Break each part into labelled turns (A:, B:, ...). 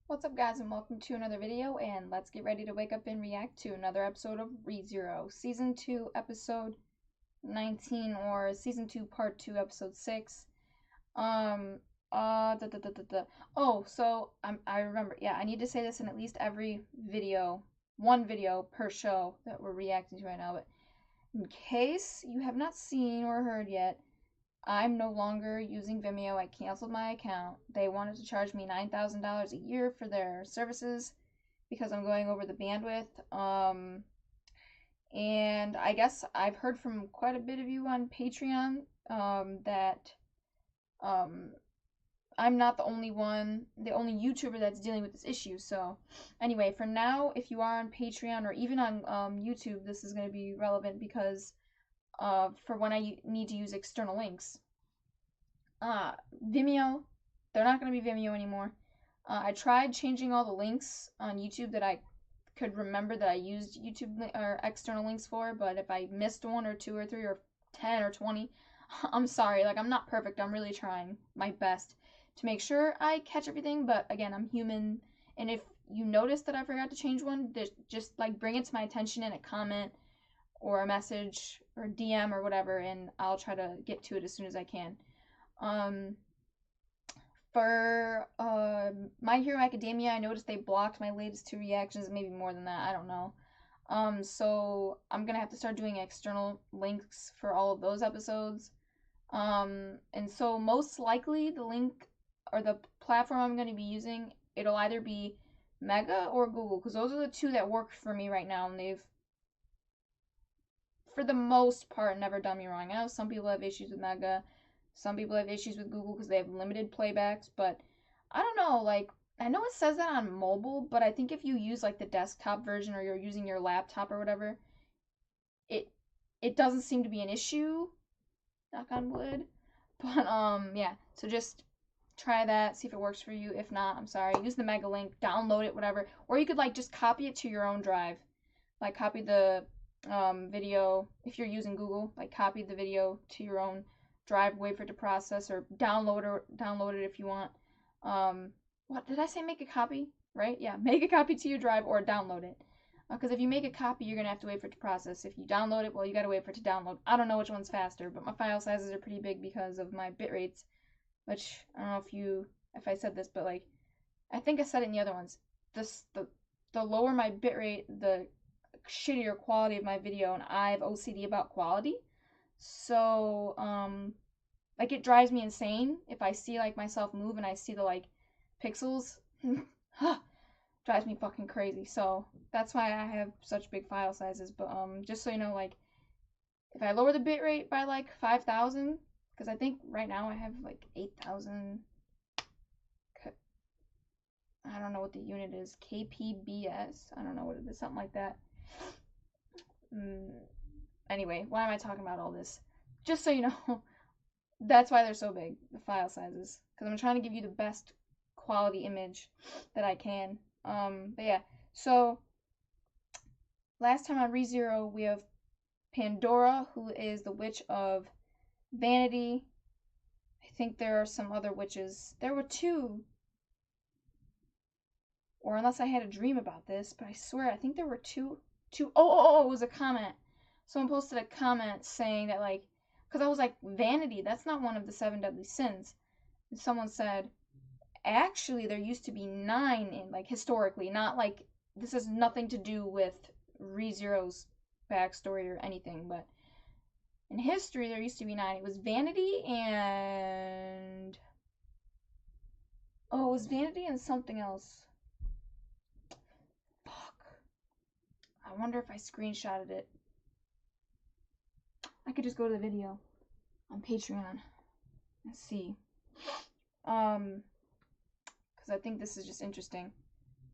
A: What's up, guys, and welcome to another video, and let's get ready to wake up and react to another episode of ReZero, Season 2, Episode 19, or Season 2, Part 2, Episode 6. Um, Oh, so I remember, yeah, I need to say this in at least every video, one video per show that we're reacting to right now, but in case you have not seen or heard yet, I'm no longer using Vimeo. I canceled my account. They wanted to charge me $9,000 a year for their services because I'm going over the bandwidth. And I guess I've heard from quite a bit of you on Patreon that um, I'm not the only one, the only YouTuber that's dealing with this issue. So, anyway, for now, if you are on Patreon or even on YouTube, this is going to be relevant because for when I need to use external links. Vimeo, they're not going to be Vimeo anymore. I tried changing all the links on YouTube that I could remember that I used YouTube or external links for, but if I missed one or two or three or 10 or 20, I'm sorry. Like, I'm not perfect. I'm really trying my best to make sure I catch everything, but again, I'm human, and if you notice that I forgot to change one, just like bring it to my attention in a comment or a message or a DM or whatever, and I'll try to get to it as soon as I can. Um, for My Hero Academia, I noticed they blocked my latest two reactions, maybe more than that, I don't know. So I'm gonna have to start doing external links for all of those episodes. And so most likely the link or the platform I'm gonna be using, it'll either be Mega or Google, because those are the two that work for me right now, and they've, for the most part, never done me wrong. I know some people have issues with Mega, some people have issues with Google because they have limited playbacks, but I don't know, like, I know it says that on mobile, but I think if you use like the desktop version or you're using your laptop or whatever, it it doesn't seem to be an issue, knock on wood. But yeah, so just try that, see if it works for you. If not, I'm sorry. Use the mega link, download it, whatever. Or you could like just copy it to your own drive. Like copy the video if you're using Google, like copy the video to your own drive, wait for it to process, or download it if you want. What did I say? Make a copy, right? Yeah, make a copy to your drive or download it. Because if you make a copy, you're gonna have to wait for it to process. If you download it, well, you gotta wait for it to download. I don't know which one's faster, but my file sizes are pretty big because of my bit rates, which I don't know if I said this, but like I think I said it in the other ones. This the lower my bit rate, the shittier quality of my video, and I have OCD about quality. So, like it drives me insane if I see like myself move and I see the like pixels. Drives me fucking crazy. So that's why I have such big file sizes. But just so you know, like if I lower the bit rate by like 5,000, because I think right now I have like 8,000. I don't know what the unit is. KPBS. I don't know what it is. Something like that. Anyway, why am I talking about all this? Just so you know, that's why they're so big, the file sizes. Because I'm trying to give you the best quality image that I can. But yeah, so last time on ReZero, we have Pandora, who is the witch of vanity. I think there are some other witches. There were two. Or unless I had a dream about this, but I swear, I think there were two. Oh, it was a comment. Someone posted a comment saying that, like, because I was like, vanity, that's not one of the seven deadly sins. And someone said, actually, there used to be 9 in, like, historically, not like, this has nothing to do with ReZero's backstory or anything, but in history, there used to be 9. It was vanity and. Oh, it was vanity and something else. I wonder if I screenshotted it. I could just go to the video on Patreon and see. Because I think this is just interesting.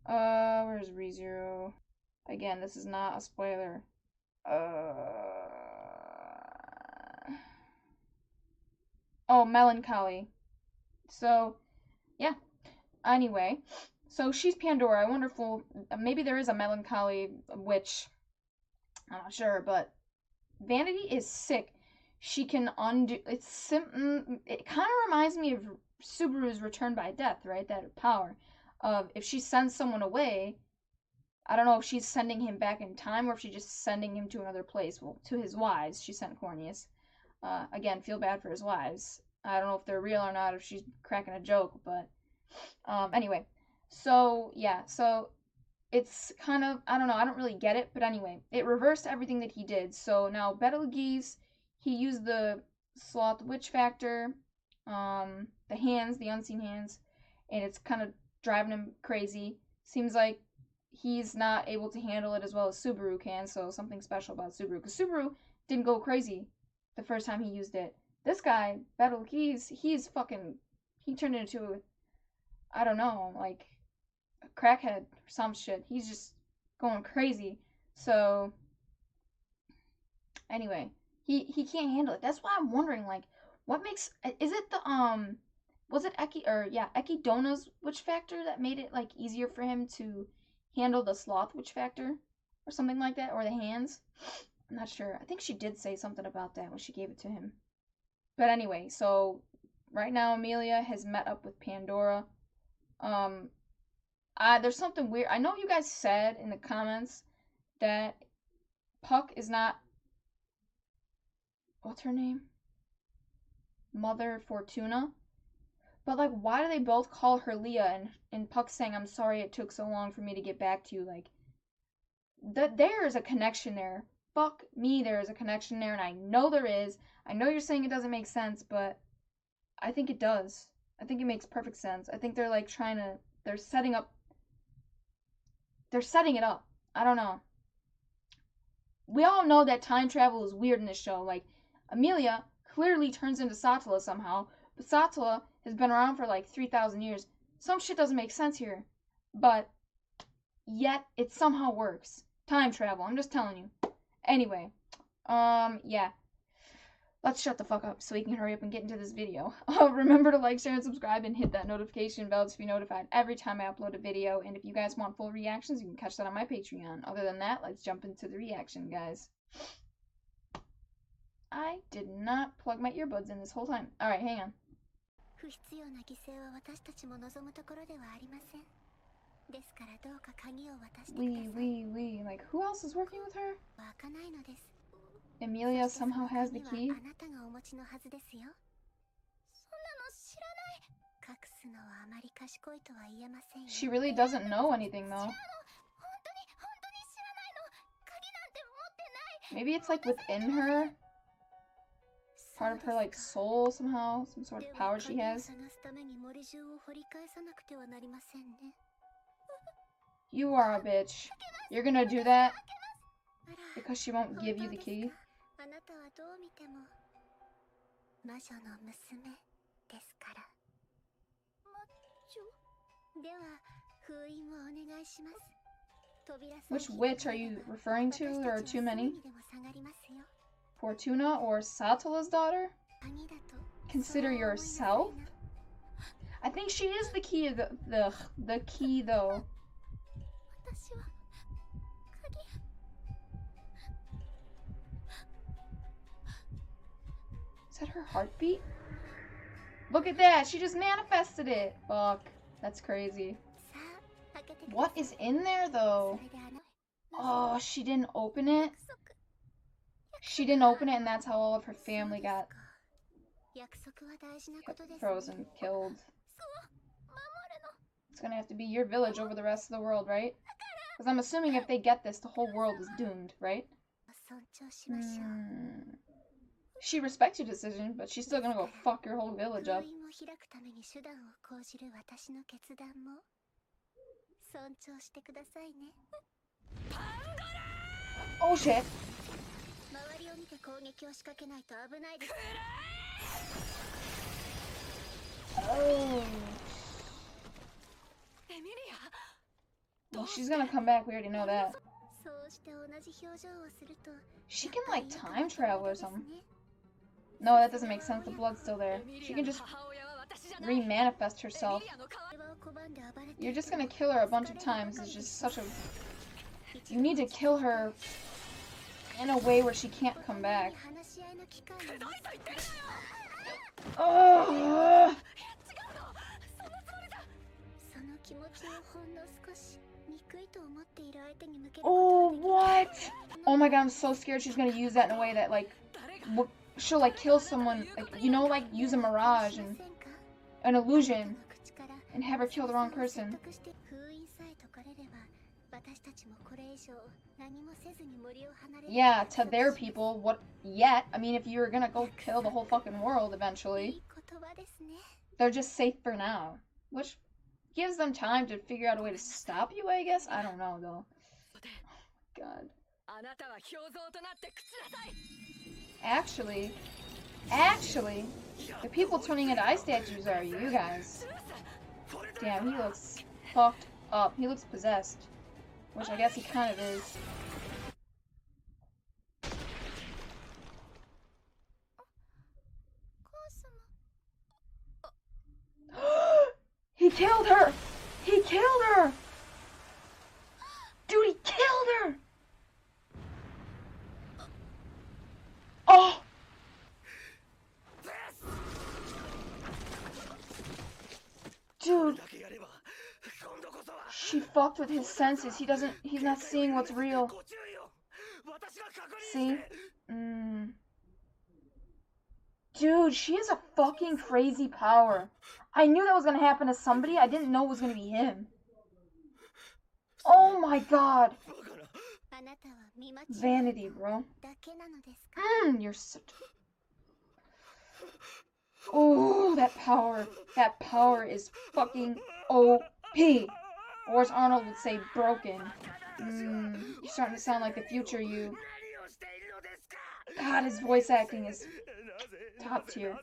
A: Where's ReZero? Again, this is not a spoiler. Oh, melancholy. So, yeah. Anyway, so she's Pandora. I wonder if maybe there is a melancholy witch. I'm not sure, but Vanity is sick. She can undo. It kind of reminds me of Subaru's Return by Death, right? That power. of if she sends someone away, I don't know if she's sending him back in time or if she's just sending him to another place. Well, to his wives, she sent Corneus. Again, feel bad for his wives. I don't know if they're real or not, if she's cracking a joke, but anyway. So, yeah, so it's kind of, I don't know, I don't really get it, but anyway, it reversed everything that he did. So now Betelgeuse, he used the Sloth Witch Factor, the hands, the unseen hands, and it's kind of driving him crazy. Seems like he's not able to handle it as well as Subaru can, so something special about Subaru. Because Subaru didn't go crazy the first time he used it. This guy, Betelgeuse, he's fucking, he turned into, I don't know, like a crackhead or some shit. He's just going crazy. So, anyway, he can't handle it. That's why I'm wondering, like, what makes, is it the, was it Echidona's Witch Factor that made it, like, easier for him to handle the Sloth Witch Factor? Or something like that? Or the hands? I'm not sure. I think she did say something about that when she gave it to him. But anyway, so right now Amelia has met up with Pandora. There's something weird. I know you guys said in the comments that Puck is not, what's her name? Mother Fortuna. But, like, why do they both call her Leah and Puck saying, I'm sorry it took so long for me to get back to you? Like, there is a connection there. Fuck me, there is a connection there, and I know there is. I know you're saying it doesn't make sense, but I think it does. I think it makes perfect sense. I think they're, like, they're setting it up. I don't know. We all know that time travel is weird in this show. Like, Amelia clearly turns into Satala somehow, but Satala has been around for like 3,000 years. Some shit doesn't make sense here. But yet it somehow works. Time travel, I'm just telling you. Anyway, yeah. Let's shut the fuck up so we can hurry up and get into this video. Remember to like, share, and subscribe, and hit that notification bell to be notified every time I upload a video. And if you guys want full reactions, you can catch that on my Patreon. Other than that, let's jump into the reaction, guys. I did not plug my earbuds in this whole time. Alright, hang on. Wee. Like, who else is working with her? Amelia somehow has the key. She really doesn't know anything, though. Maybe it's like within her. Part of her, like, soul somehow. Some sort of power she has. You are a bitch. You're gonna do that? Because she won't give you the key? Which witch are you referring to? There are too many. Fortuna or Satala's daughter? Consider yourself? I think she is the key of the key, though. Is that her heartbeat? Look at that! She just manifested it! Fuck. That's crazy. What is in there, though? Oh, she didn't open it? She didn't open it, and that's how all of her family got frozen, killed. It's gonna have to be your village over the rest of the world, right? Because I'm assuming if they get this, the whole world is doomed, right? She respects your decision, but she's still gonna go fuck your whole village up. Oh shit! Oh. Well, she's gonna come back, we already know that. She can, like, time travel or something. No, that doesn't make sense, the blood's still there. She can just re-manifest herself. You're just gonna kill her a bunch of times, it's just such a... You need to kill her in a way where she can't come back. Oh! Oh, what? Oh my god, I'm so scared she's gonna use that in a way that, like, she'll, like, kill someone, like, you know, like, use a mirage and an illusion and have her kill the wrong person. Yeah, to their people, what yet? I mean, if you're gonna go kill the whole fucking world eventually, they're just safe for now. Which gives them time to figure out a way to stop you, I guess? I don't know, though. Oh, God. Actually, the people turning into ice statues are you guys. Damn, he looks fucked up. He looks possessed. Which I guess he kind of is. He killed her! He killed her! Dude, he killed her! Oh! Dude. She fucked with his senses. He's not seeing what's real. See? Dude, she has a fucking crazy power. I knew that was gonna happen to somebody. I didn't know it was gonna be him. Oh my god. Vanity, bro. You're so... Oh, that power. That power is fucking OP. Or as Arnold would say, broken. You're starting to sound like the future you. God, his voice acting is top tier.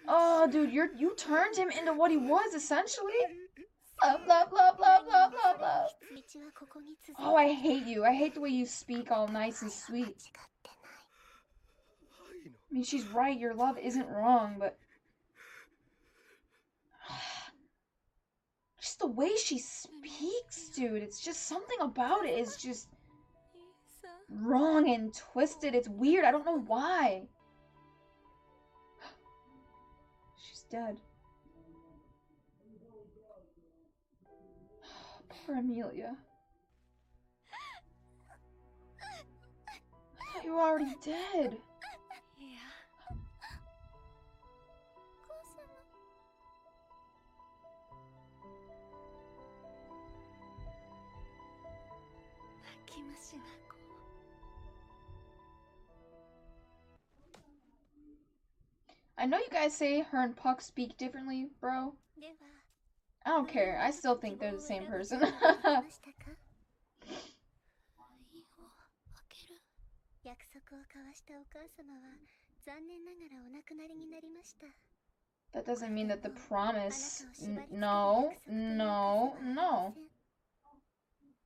A: Oh, dude, you turned him into what he was, essentially. Love, love, love, love, love, love, love. Oh, I hate you. I hate the way you speak all nice and sweet. I mean, she's right. Your love isn't wrong, but... just the way she speaks, dude. It's just something about it is just... wrong and twisted. It's weird. I don't know why. She's dead. Poor Amelia. I thought you were already dead. I know you guys say her and Puck speak differently, bro. I don't care. I still think they're the same person. That doesn't mean that the promise... No.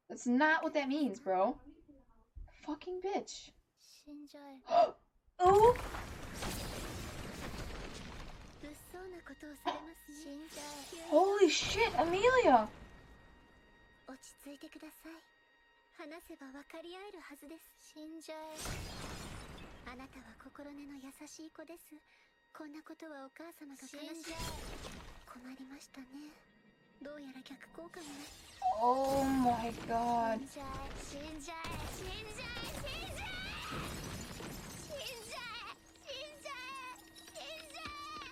A: That's not what that means, bro. Fucking bitch. Oh! Holy shit, Amelia! Oh my god.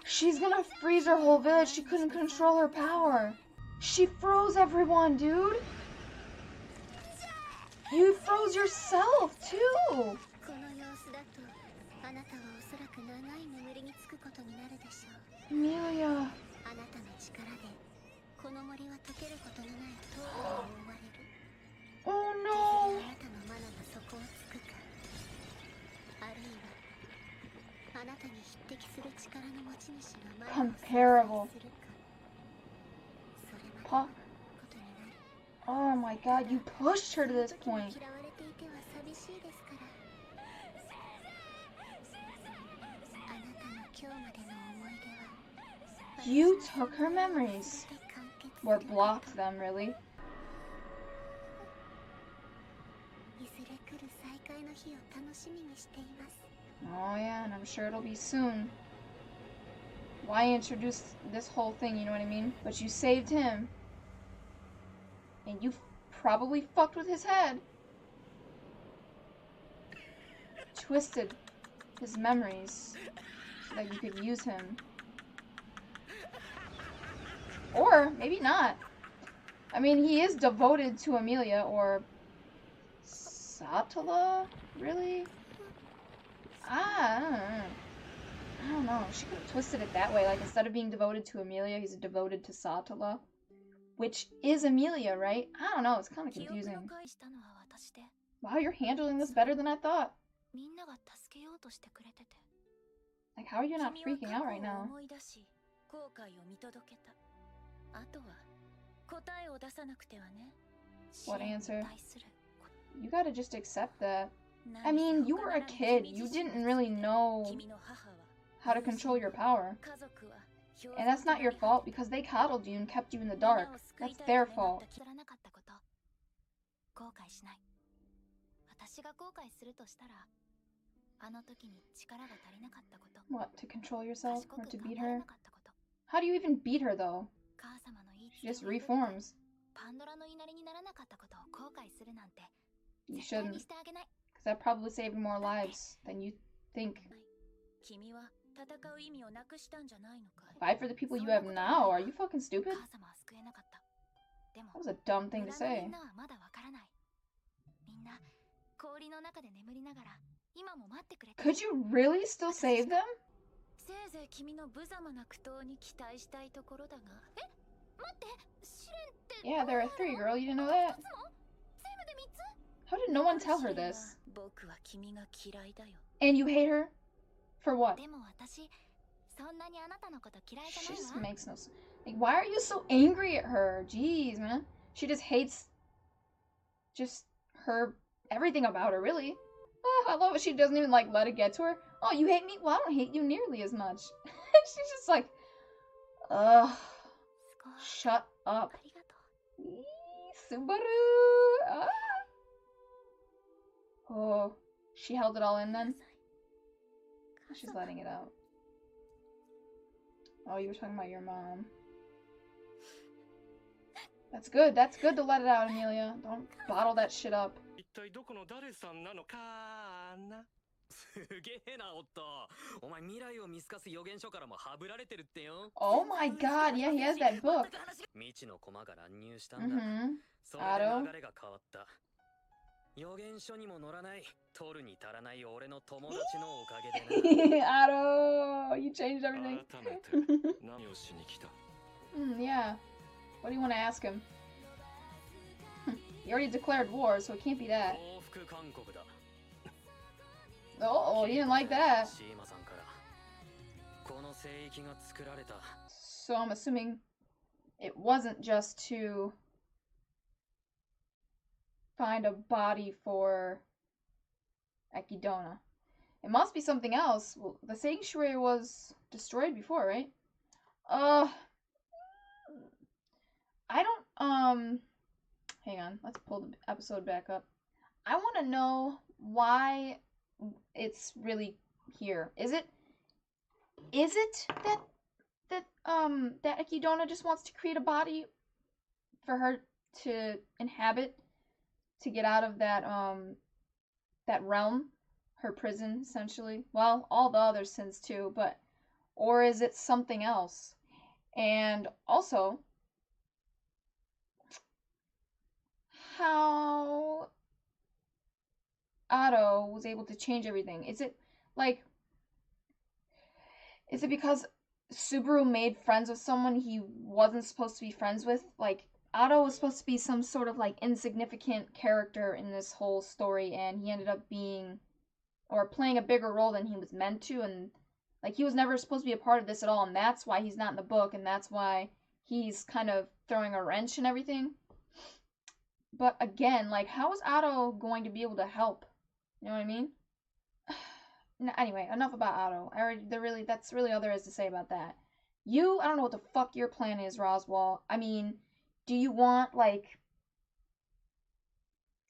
A: She's gonna freeze her whole village. She couldn't control her power. She froze everyone, dude. You froze yourself, too. Amelia. Oh no. Comparable. Puck. Oh my god, you pushed her to this point. You took her memories. Or blocked them, really. Oh yeah, and I'm sure it'll be soon. Why introduce this whole thing, you know what I mean? But you saved him. And you probably fucked with his head. Twisted his memories so that you could use him. Or maybe not. I mean, he is devoted to Emilia, or Satala? Really? I don't know. She could have twisted it that way. Like, instead of being devoted to Emilia, he's devoted to Satala. Which is Emilia, right? I don't know. It's kind of confusing. Wow, you're handling this better than I thought. Like, how are you not freaking out right now? What answer? You gotta just accept that. I mean, you were a kid. You didn't really know how to control your power. And that's not your fault because they coddled you and kept you in the dark. That's their fault. What, to control yourself or to beat her? How do you even beat her though? She just reforms. You shouldn't, because that probably saved more lives than you think. Fight for the people you have now? Are you fucking stupid? That was a dumb thing to say. Could you really still save them? Yeah, there are 3, girl. You didn't know that? How did no one tell her this? And you hate her? For what? She just makes no sense. Like, why are you so angry at her? Jeez, man. She just hates just her, everything about her, really. Oh, I love it. She doesn't even, like, let it get to her. Oh, you hate me? Well, I don't hate you nearly as much. She's just like, ugh. Shut up. Subaru. Ah. Oh, she held it all in then? She's letting it out. Oh, you were talking about your mom. That's good. That's good to let it out, Emilia. Don't bottle that shit up. Oh my god, yeah, he has that book. Ado. Ado, you changed everything. Yeah. What do you want to ask him? He already declared war, so it can't be that. Oh, he didn't like that. So I'm assuming it wasn't just to find a body for Akidona. It must be something else. Well, the sanctuary was destroyed before, right? I don't, hang on. Let's pull the episode back up. I want to know why it's really here. Is it that Akidona just wants to create a body for her to inhabit, to get out of that that realm, her prison, essentially? Well, all the other sins too, but or is it something else? And also, how Ado was able to change everything? Is it because Subaru made friends with someone he wasn't supposed to be friends with? Like, Ado was supposed to be some sort of, like, insignificant character in this whole story, and he ended up being, or playing a bigger role than he was meant to, and, like, he was never supposed to be a part of this at all, and that's why he's not in the book, and that's why he's kind of throwing a wrench and everything. But again, like, how is Ado going to be able to help? You know what I mean? Anyway, enough about Ado. That's really all there is to say about that. I don't know what the fuck your plan is, Roswaal. I mean, do you want, like,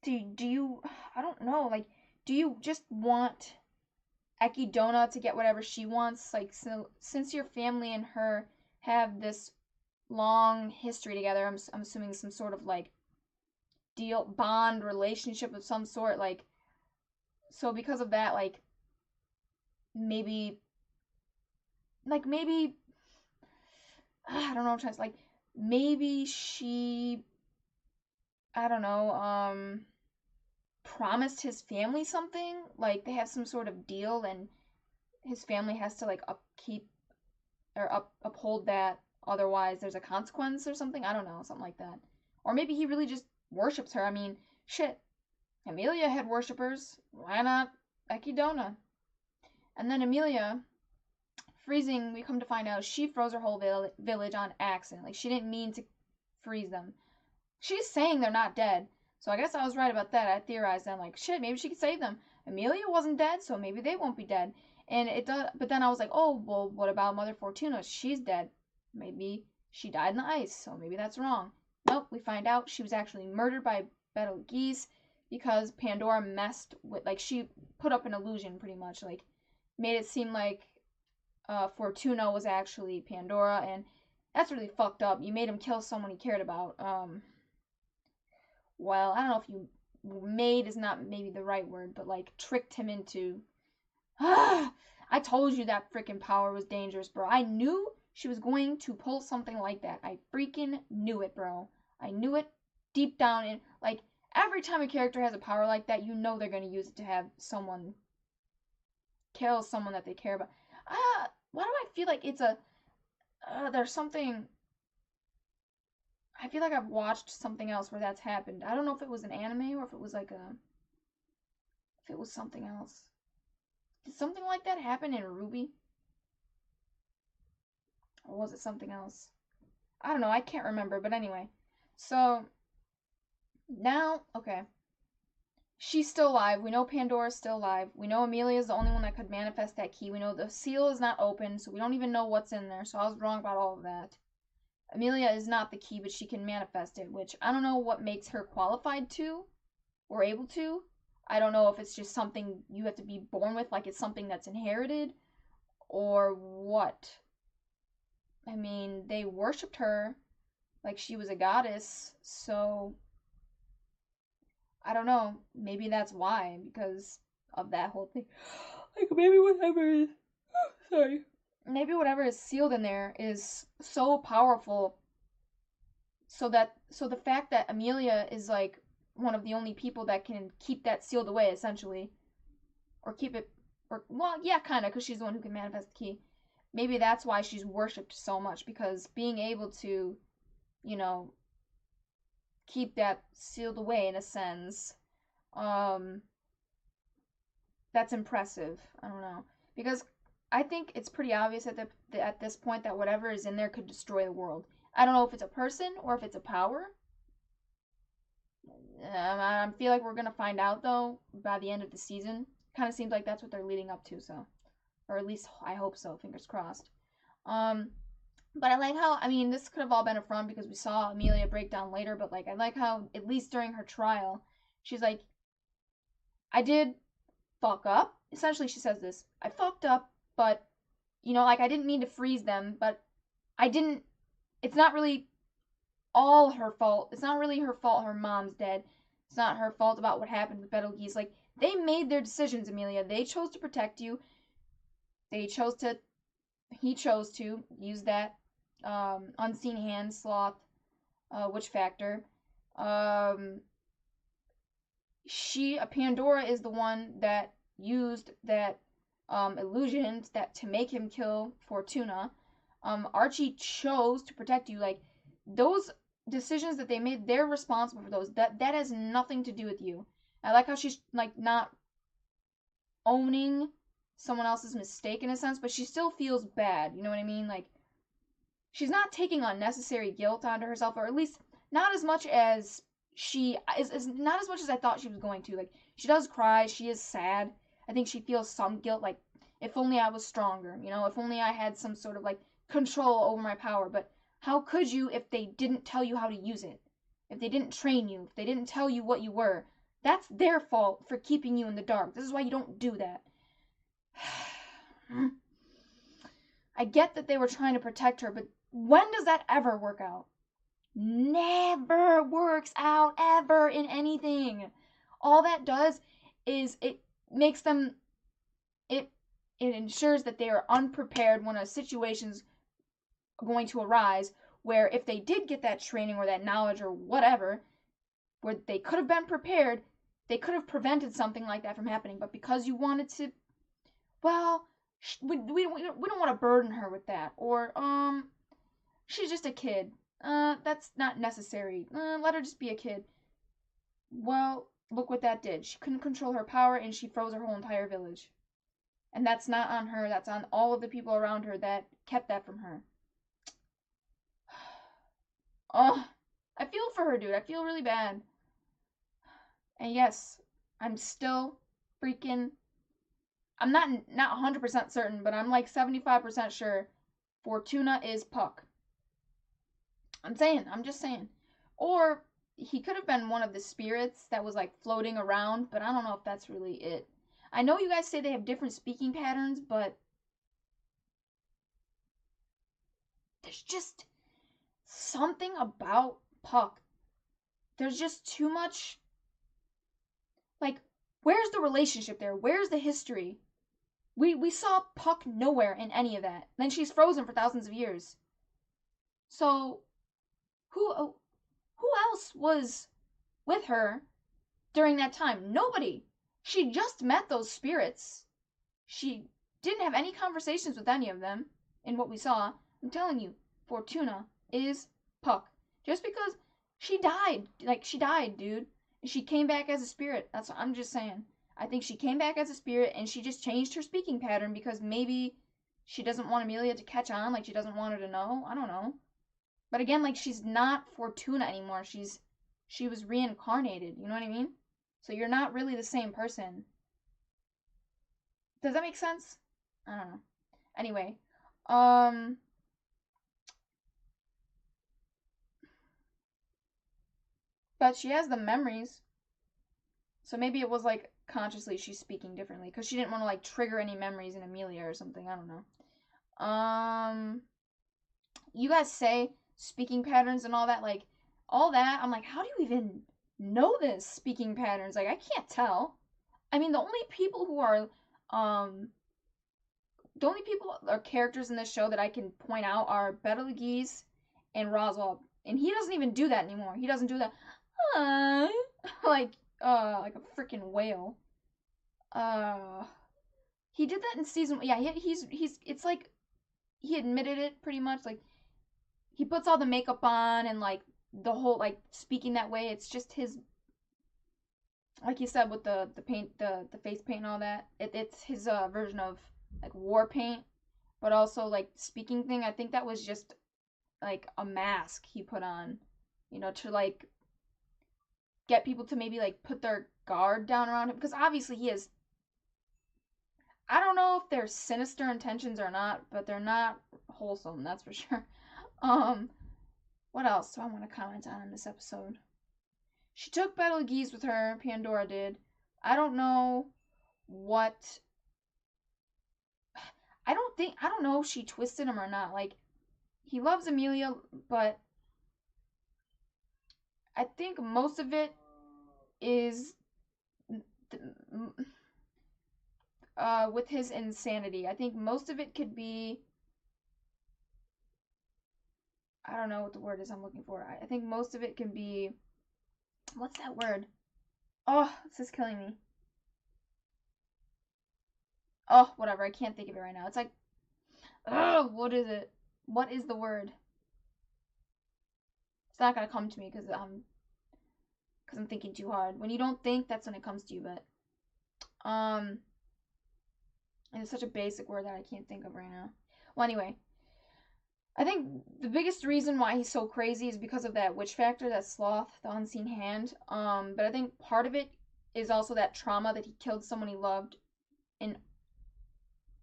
A: I don't know, like, do you just want Ekidona to get whatever she wants? Like, so since your family and her have this long history together, I'm assuming some sort of like deal bond relationship of some sort, like, so because of that, maybe maybe I don't know what I'm trying to, like, maybe she, I don't know, promised his family something, like they have some sort of deal and his family has to like upkeep or uphold that, otherwise there's a consequence or something. I don't know, something like that. Or maybe he really just worships her. I mean, shit, Emilia had worshippers. Why not Ekidona? And then Emilia, freezing, we come to find out she froze her whole village on accident. Like, she didn't mean to freeze them. She's saying they're not dead. So I guess I was right about that. I theorized then, like, shit, maybe she could save them. Emilia wasn't dead, so maybe they won't be dead. And it does, but then I was like, oh, well, what about Mother Fortuna? She's dead. Maybe she died in the ice, so maybe that's wrong. Nope, we find out she was actually murdered by Betelgeuse because Pandora messed with, like, she put up an illusion pretty much, like, made it seem like Fortuna was actually Pandora, and that's really fucked up. You made him kill someone he cared about. Well, I don't know if you made is not maybe the right word, but like tricked him into. I told you that freaking power was dangerous, bro. I knew she was going to pull something like that. I freaking knew it, bro. I knew it deep down in, like, every time a character has a power like that, you know they're going to use it to have someone kill someone that they care about. Why do I feel like it's a there's something, I feel like I've watched something else where that's happened. I don't know if it was an anime or if it was like if it was something else. Did something like that happen in Ruby? Or was it something else? I don't know, I can't remember, but anyway. So, now, okay. She's still alive. We know Pandora's still alive. We know Emilia is the only one that could manifest that key. We know the seal is not open, so we don't even know what's in there. So I was wrong about all of that. Emilia is not the key, but she can manifest it, which I don't know what makes her qualified to or able to. I don't know if it's just something you have to be born with, like it's something that's inherited, or what. I mean, they worshipped her like she was a goddess, so I don't know. Maybe that's why, because of that whole thing. Like, maybe whatever is. Sorry. Maybe whatever is sealed in there is so powerful, so the fact that Emilia is like one of the only people that can keep that sealed away, essentially, or keep it, or, well, yeah, kind of, because she's the one who can manifest the key. Maybe that's why she's worshipped so much, because being able to, you know, keep that sealed away in a sense, that's impressive. I don't know, because I think it's pretty obvious at this point that whatever is in there could destroy the world. I don't know if it's a person or if it's a power. I feel like we're gonna find out though by the end of the season. Kind of seems like that's what they're leading up to, so, or at least I hope so. Fingers crossed. Um, but I like how, I mean, this could have all been a front because we saw Emilia break down later, but like I like how at least during her trial, she's like, I did fuck up. Essentially, she says this: I fucked up, but like I didn't mean to freeze them, but I didn't. It's not really all her fault. It's not really her fault her mom's dead. It's not her fault about what happened with Betelgeuse. Like, they made their decisions, Emilia. They chose to protect you. He chose to use that unseen hand sloth witch factor. Pandora is the one that used that illusion that to make him kill Fortuna. Archie chose to protect you. Like, those decisions that they made, they're responsible for those. That has nothing to do with you. I like how she's like not owning someone else's mistake in a sense, but she still feels bad. You know what I mean? Like, she's not taking unnecessary guilt onto herself, or at least not as much as she is not as much as I thought she was going to. Like, she does cry, she is sad. I think she feels some guilt, like, if only I was stronger, if only I had some sort of like control over my power. But how could you if they didn't tell you how to use it? If they didn't train you, if they didn't tell you what you were, That's their fault for keeping you in the dark. This is why you don't do that. I get that they were trying to protect her, but when does that ever work out? Never works out ever in anything. All that does is it makes them it ensures that they are unprepared when a situation's going to arise where if they did get that training or that knowledge or whatever, where they could have been prepared, they could have prevented something like that from happening. But because you wanted to, well, we don't want to burden her with that. Or, she's just a kid. That's not necessary. Let her just be a kid. Well, look what that did. She couldn't control her power and she froze her whole entire village. And that's not on her, that's on all of the people around her that kept that from her. Oh, I feel for her, dude. I feel really bad. And yes, I'm still freaking. I'm not 100% certain, but I'm like 75% sure Fortuna is Puck. I'm just saying. Or he could have been one of the spirits that was like floating around, but I don't know if that's really it. I know you guys say they have different speaking patterns, but there's just something about Puck. There's just too much. Like, where's the relationship there? Where's the history? We saw Puck nowhere in any of that. Then she's frozen for thousands of years. So, who else was with her during that time? Nobody. She just met those spirits. She didn't have any conversations with any of them in what we saw. I'm telling you, Fortuna is Puck. Just because she died, dude. And she came back as a spirit. That's what I'm just saying. I think she came back as a spirit and she just changed her speaking pattern because maybe she doesn't want Emilia to catch on, like she doesn't want her to know. I don't know. But again, like she's not Fortuna anymore. She was reincarnated, you know what I mean? So you're not really the same person. Does that make sense? I don't know. Anyway, but she has the memories. So maybe it was like consciously she's speaking differently because she didn't want to like trigger any memories in Emilia or something. I don't know. You guys say speaking patterns and all that, like all that. I'm like, how do you even know this speaking patterns? Like I can't tell. I mean, the only people or characters in this show that I can point out are Betelgeuse and Roswell, and he doesn't even do that anymore. He doesn't do that, like a freaking whale. He did that in season. Yeah, he's. It's like he admitted it pretty much. Like he puts all the makeup on and like the whole like speaking that way. It's just his. Like you said with the paint, the face paint and all that. It's his version of like war paint, but also like speaking thing. I think that was just like a mask he put on, to like get people to maybe like put their guard down around him because obviously he has. I don't know if they're sinister intentions or not, but they're not wholesome, that's for sure. What else do I want to comment on in this episode? She took Betelgeuse with her, Pandora did. I don't know what. I don't know if she twisted him or not. Like, he loves Emilia, but I think most of it is with his insanity. I think most of it could be. I don't know what the word is I'm looking for. I think most of it can be. What's that word? Oh, this is killing me. Oh, whatever. I can't think of it right now. It's like, oh, what is it? What is the word? It's not gonna come to me because I'm thinking too hard. When you don't think, that's when it comes to you. But and it's such a basic word that I can't think of right now. Well, anyway, I think the biggest reason why he's so crazy is because of that witch factor, that sloth, the unseen hand. But I think part of it is also that trauma that he killed someone he loved. And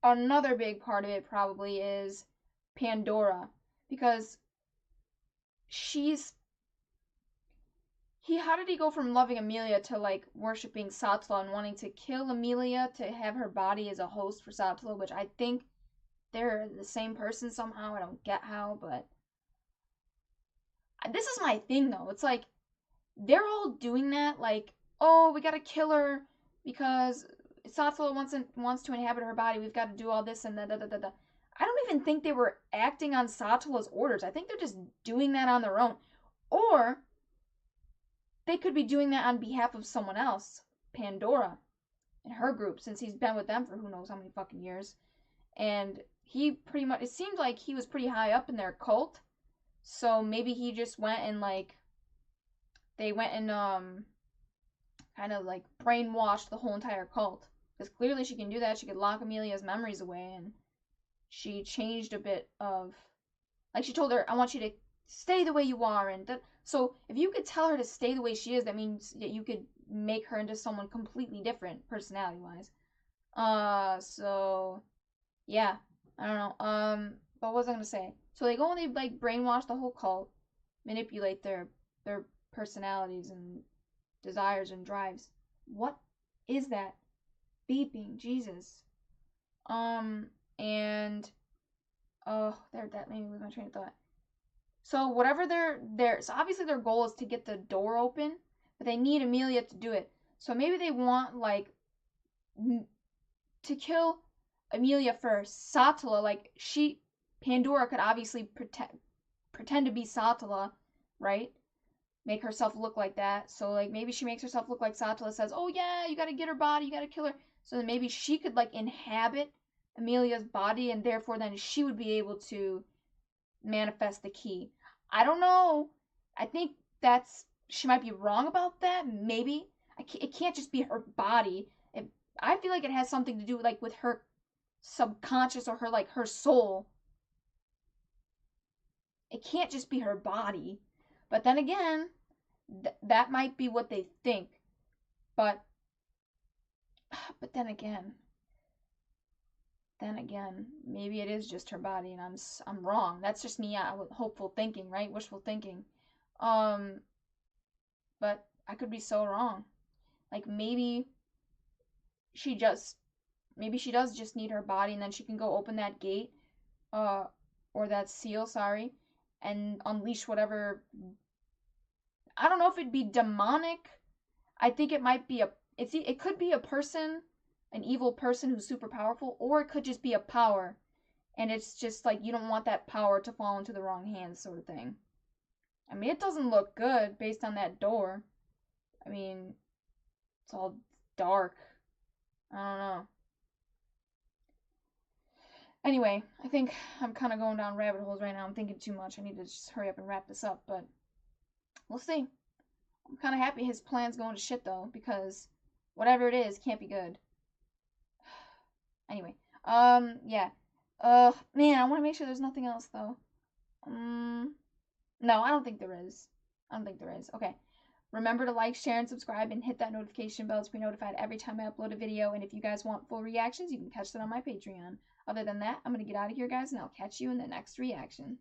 A: another big part of it probably is Pandora. Because she's how did he go from loving Amelia to like worshiping Sattala and wanting to kill Amelia to have her body as a host for Sattala, which I think they're the same person somehow. I don't get how, but this is my thing though. It's like they're all doing that, like, oh, we gotta kill her because Sattala wants to inhabit her body. We've got to do all this and da da da da da. I don't even think they were acting on Sattala's orders. I think they're just doing that on their own, or they could be doing that on behalf of someone else, Pandora, and her group, since he's been with them for who knows how many fucking years. And he pretty much, it seemed like he was pretty high up in their cult. So maybe he just went and like, they went and kind of like brainwashed the whole entire cult. Because clearly she can do that. She could lock Amelia's memories away, and she changed a bit of, like, she told her, I want you to stay the way you are. And so if you could tell her to stay the way she is, that means that you could make her into someone completely different personality wise. So yeah, I don't know. But what was I gonna say? So they go and they like brainwash the whole cult, manipulate their personalities and desires and drives. What is that beeping? Jesus. And oh, there, that made me lose my train of thought. So whatever so obviously their goal is to get the door open, but they need Amelia to do it. So maybe they want like to kill Amelia first. Sattala, like Pandora could obviously pretend to be Sattala, right? Make herself look like that. So like maybe she makes herself look like Sattala, says, "Oh yeah, you gotta get her body, you gotta kill her." So then maybe she could like inhabit Amelia's body, and therefore then she would be able to manifest the key. I don't know. I think she might be wrong about that. Maybe it can't just be her body. I feel like it has something to do like with her subconscious or her soul. It can't just be her body. But then again, that might be what they think. But then again, maybe it is just her body, and I'm wrong. That's just me, hopeful thinking, right? Wishful thinking. But I could be so wrong. Like maybe she does just need her body, and then she can go open that gate, or that seal, sorry, and unleash whatever. I don't know if it'd be demonic. I think it might be it could be a person, an evil person who's super powerful, or it could just be a power, and it's just like you don't want that power to fall into the wrong hands, sort of thing. I mean, it doesn't look good based on that door. I mean, it's all dark. I don't know. Anyway, I think I'm kind of going down rabbit holes right now. I'm thinking too much. I need to just hurry up and wrap this up, but we'll see. I'm kind of happy his plan's going to shit, though, because whatever it is can't be good. Anyway, yeah. Man, I want to make sure there's nothing else, though. No, I don't think there is. Okay. Remember to like, share, and subscribe, and hit that notification bell to be notified every time I upload a video. And if you guys want full reactions, you can catch that on my Patreon. Other than that, I'm going to get out of here, guys, and I'll catch you in the next reaction.